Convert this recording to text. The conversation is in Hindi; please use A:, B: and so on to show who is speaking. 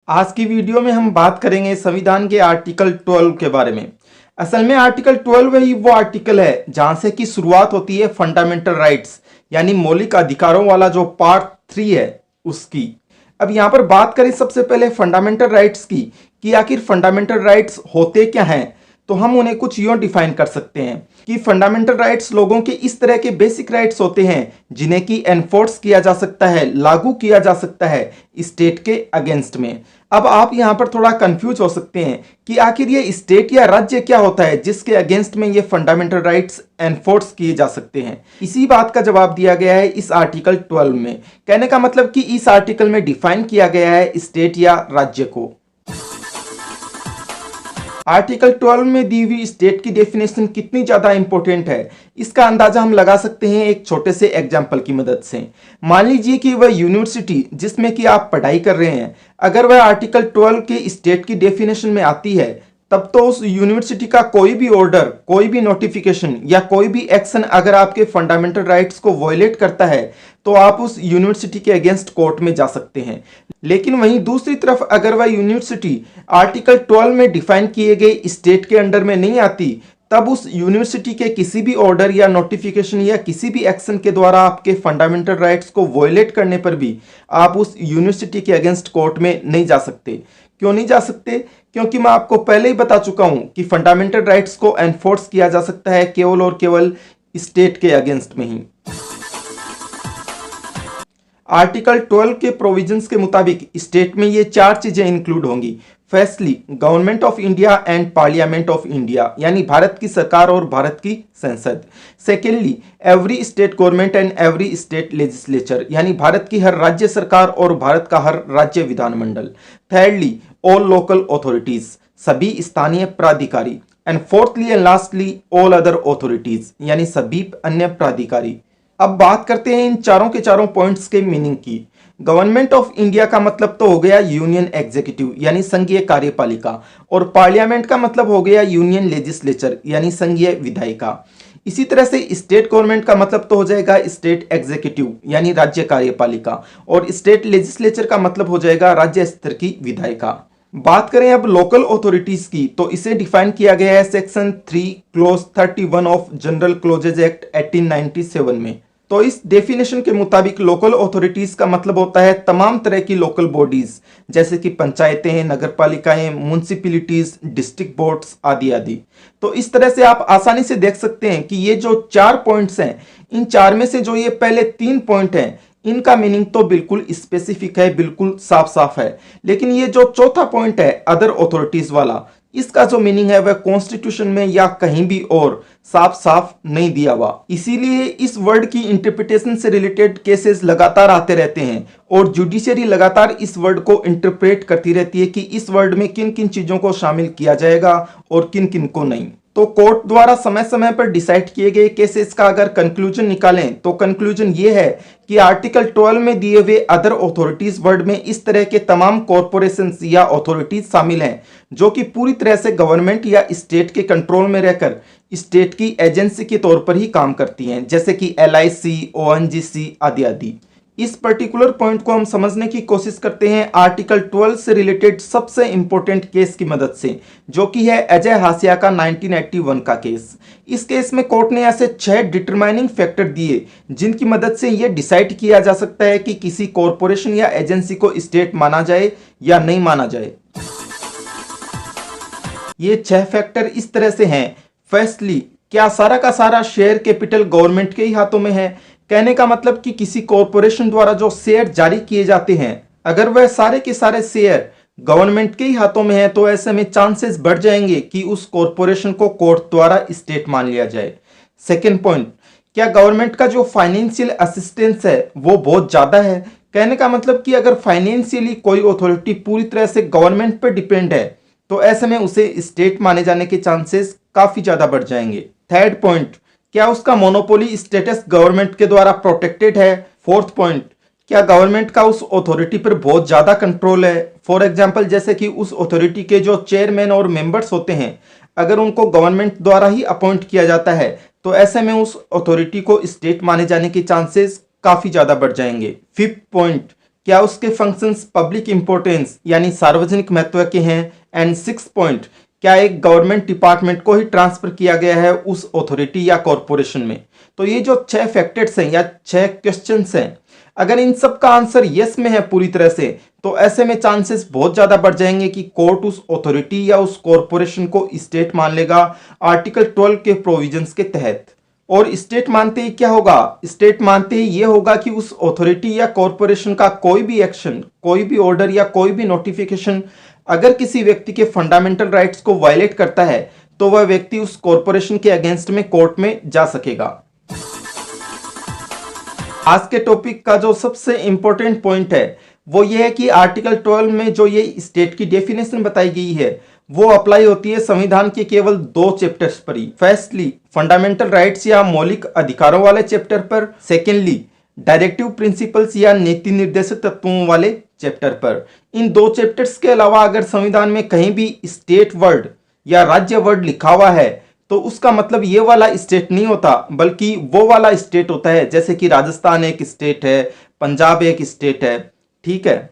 A: आज की वीडियो में हम बात करेंगे संविधान के आर्टिकल 12 के बारे में। असल में आर्टिकल 12 ही वो आर्टिकल है जहां से कि शुरुआत होती है फंडामेंटल राइट्स यानी मौलिक अधिकारों वाला जो पार्ट 3 है उसकी। अब यहां पर बात करें सबसे पहले फंडामेंटल राइट्स की कि आखिर फंडामेंटल राइट्स होते क्या हैं, तो हम उन्हें कुछ यूं डिफाइन कर सकते हैं कि फंडामेंटल राइट्स लोगों के इस तरह के बेसिक राइट्स होते हैं जिन्हें कि एनफोर्स किया जा सकता है, लागू किया जा सकता है स्टेट के अगेंस्ट में। अब आप यहां पर थोड़ा कंफ्यूज हो सकते हैं कि आखिर ये स्टेट या राज्य क्या होता है जिसके अगेंस्ट में ये फंडामेंटल राइट्स एनफोर्स किए जा सकते हैं। इसी बात का जवाब दिया गया है इस आर्टिकल 12 में। कहने का मतलब कि इस आर्टिकल में डिफाइन किया गया है स्टेट या राज्य को। आर्टिकल 12 में दी हुई स्टेट की डेफिनेशन कितनी ज्यादा इंपॉर्टेंट है इसका अंदाजा हम लगा सकते हैं एक छोटे से एग्जाम्पल की मदद से। मान लीजिए कि वह यूनिवर्सिटी जिसमें कि आप पढ़ाई कर रहे हैं, अगर वह आर्टिकल 12 के स्टेट की डेफिनेशन में आती है, तब तो उस यूनिवर्सिटी का कोई भी ऑर्डर, कोई भी नोटिफिकेशन या कोई भी एक्शन अगर आपके फंडामेंटल राइट्स को वायलेट करता है तो आप उस यूनिवर्सिटी के अगेंस्ट कोर्ट में जा सकते हैं। लेकिन वहीं दूसरी तरफ अगर वह यूनिवर्सिटी आर्टिकल 12 में डिफाइन किए गए स्टेट के अंडर में नहीं आती, तब उस यूनिवर्सिटी के किसी भी ऑर्डर या नोटिफिकेशन या किसी भी एक्शन के द्वारा आपके फंडामेंटल राइट्स को वायलेट करने पर भी आप उस यूनिवर्सिटी के अगेंस्ट कोर्ट में नहीं जा सकते। क्यों नहीं जा सकते? क्योंकि मैं आपको पहले ही बता चुका हूं कि फंडामेंटल राइट्स को एनफोर्स किया जा सकता है केवल और केवल स्टेट के अगेंस्ट में ही। आर्टिकल 12 के प्रोविजंस के मुताबिक स्टेट में ये चार चीजें इंक्लूड होंगी। Firstly, government of India and parliament of India यानी भारत की सरकार और भारत की संसद। Secondly, every state government and every state legislature यानी भारत की हर राज्य सरकार और भारत का हर राज्य विधानमंडल। थर्डली, ऑल लोकल अथॉरिटीज सभी स्थानीय प्राधिकारी। And fourthly and lastly, all other authorities यानी सभी अन्य प्राधिकारी। अब बात करते हैं इन चारों के चारों पॉइंट्स के मीनिंग की। गवर्नमेंट ऑफ इंडिया का मतलब तो हो गया यूनियन एग्जीक्यूटिव यानी संघीय कार्यपालिका, और पार्लियामेंट का मतलब हो गया यूनियन लेजिस्लेचर यानी संघीय विधायिका। इसी तरह से स्टेट गवर्नमेंट का मतलब तो हो जाएगा स्टेट एग्जीक्यूटिव यानी राज्य कार्यपालिका, और स्टेट लेजिस्लेचर का मतलब हो जाएगा राज्य स्तर की विधायिका। बात करें अब लोकल अथॉरिटीज की, तो इसे डिफाइन किया गया है section 3 clause 31 of general clauses act 1897 में। तो इस डेफिनेशन के मुताबिक लोकल अथॉरिटीज का मतलब होता है तमाम तरह की लोकल बॉडीज जैसे कि पंचायतें, नगरपालिकाएं, म्युनिसिपैलिटीज, डिस्ट्रिक्ट बोर्ड्स आदि आदि। तो इस तरह से आप आसानी से देख सकते हैं कि ये जो चार पॉइंट्स हैं, इन चार में से जो ये पहले तीन पॉइंट हैं इनका मीनिंग तो बिल्कुल स्पेसिफिक है, बिल्कुल साफ साफ है। लेकिन ये जो चौथा पॉइंट है अदर अथॉरिटीज वाला, इसका जो मीनिंग है वह कॉन्स्टिट्यूशन में या कहीं भी और साफ साफ नहीं दिया हुआ। इसीलिए इस वर्ड की इंटरप्रिटेशन से रिलेटेड केसेस लगातार आते रहते हैं और जुडिशरी लगातार इस वर्ड को इंटरप्रेट करती रहती है कि इस वर्ड में किन किन चीजों को शामिल किया जाएगा और किन किन को नहीं। तो कोर्ट द्वारा समय समय पर डिसाइड किए गए केसेस का अगर कंक्लूजन निकालें तो कंक्लूजन ये है कि आर्टिकल 12 में दिए हुए अदर अथॉरिटीज वर्ड में इस तरह के तमाम कॉरपोरेशंस या अथॉरिटीज शामिल हैं जो कि पूरी तरह से गवर्नमेंट या स्टेट के कंट्रोल में रहकर स्टेट की एजेंसी के तौर पर ही काम करती हैं, जैसे कि LIC, ONGC आदि आदि। इस पर्टिकुलर पॉइंट को हम समझने की कोशिश करते हैं आर्टिकल 12 से रिलेटेड सबसे इंपॉर्टेंट केस की मदद से, जो कि है अजय हासिया का 1981 का केस। इस केस में कोर्ट ने ऐसे 6 डिटरमाइनिंग फैक्टर दिए जिनकी मदद से यह डिसाइड किया जा सकता है कि किसी कॉरपोरेशन या एजेंसी को स्टेट माना जाए या नहीं माना जाए। ये 6 फैक्टर इस तरह से हैं। फर्स्टली, क्या सारा का सारा शेयर कैपिटल गवर्नमेंट के ही हाथों में है? कहने का मतलब कि किसी कॉरपोरेशन द्वारा जो शेयर जारी किए जाते हैं, अगर वह सारे के सारे शेयर गवर्नमेंट के ही हाथों में है तो ऐसे में चांसेस बढ़ जाएंगे कि उस कॉरपोरेशन को कोर्ट द्वारा स्टेट मान लिया जाए। सेकेंड पॉइंट, क्या गवर्नमेंट का जो फाइनेंशियल असिस्टेंस है वो बहुत ज्यादा है? कहने का मतलब कि अगर फाइनेंशियली कोई अथॉरिटी पूरी तरह से गवर्नमेंट पर डिपेंड है तो ऐसे में उसे स्टेट माने जाने के चांसेस काफी ज्यादा बढ़ जाएंगे। थर्ड पॉइंट, क्या उसका मोनोपोली स्टेटस गवर्नमेंट के द्वारा प्रोटेक्टेड है? फोर्थ पॉइंट, क्या गवर्नमेंट का उस अथॉरिटी पर बहुत ज्यादा कंट्रोल है? फॉर एग्जांपल, जैसे कि उस अथॉरिटी के जो चेयरमैन और मेंबर्स होते हैं, अगर उनको गवर्नमेंट द्वारा ही अपॉइंट किया जाता है तो ऐसे में उस अथॉरिटी को स्टेट माने जाने के चांसेस काफी ज्यादा बढ़ जाएंगे। फिफ्थ पॉइंट, क्या उसके फंक्शंस पब्लिक इंपॉर्टेंस यानी सार्वजनिक महत्व के हैं। एंड 6 पॉइंट, क्या एक गवर्नमेंट डिपार्टमेंट को ही ट्रांसफर किया गया है उस अथॉरिटी या कॉरपोरेशन में। तो ये जो 6 फैक्टर्स हैं या 6 क्वेश्चंस हैं, अगर इन सब का आंसर यस में है पूरी तरह से, तो ऐसे में चांसेस बहुत ज्यादा बढ़ जाएंगे कि कोर्ट उस अथॉरिटी या उस कॉरपोरेशन को स्टेट मान लेगा आर्टिकल 12 के प्रोविजंस के तहत। और स्टेट मानते ही क्या होगा, स्टेट मानते ही ये होगा कि उस अथॉरिटी या कॉरपोरेशन का कोई भी एक्शन, कोई भी ऑर्डर या कोई भी नोटिफिकेशन अगर किसी व्यक्ति के फंडामेंटल राइट्स को वायलेट करता है तो वह व्यक्ति उस कॉरपोरेशन के अगेंस्ट में कोर्ट में जा सकेगा। आज के टॉपिक का जो सबसे इंपॉर्टेंट पॉइंट है वो ये है कि आर्टिकल 12 में जो ये स्टेट की डेफिनेशन बताई गई है वो अप्लाई होती है संविधान के केवल 2 चैप्टर्स पर ही। फर्स्टली फंडामेंटल राइट्स या मौलिक अधिकारों वाले चैप्टर पर, सेकेंडली डायरेक्टिव प्रिंसिपल्स या नीति निर्देशक तत्वों वाले चैप्टर पर। इन 2 चैप्टर्स के अलावा अगर संविधान में कहीं भी स्टेट वर्ड या राज्य वर्ड लिखा हुआ है तो उसका मतलब ये वाला स्टेट नहीं होता, बल्कि वो वाला स्टेट होता है। जैसे कि राजस्थान एक स्टेट है, पंजाब एक स्टेट है, ठीक है।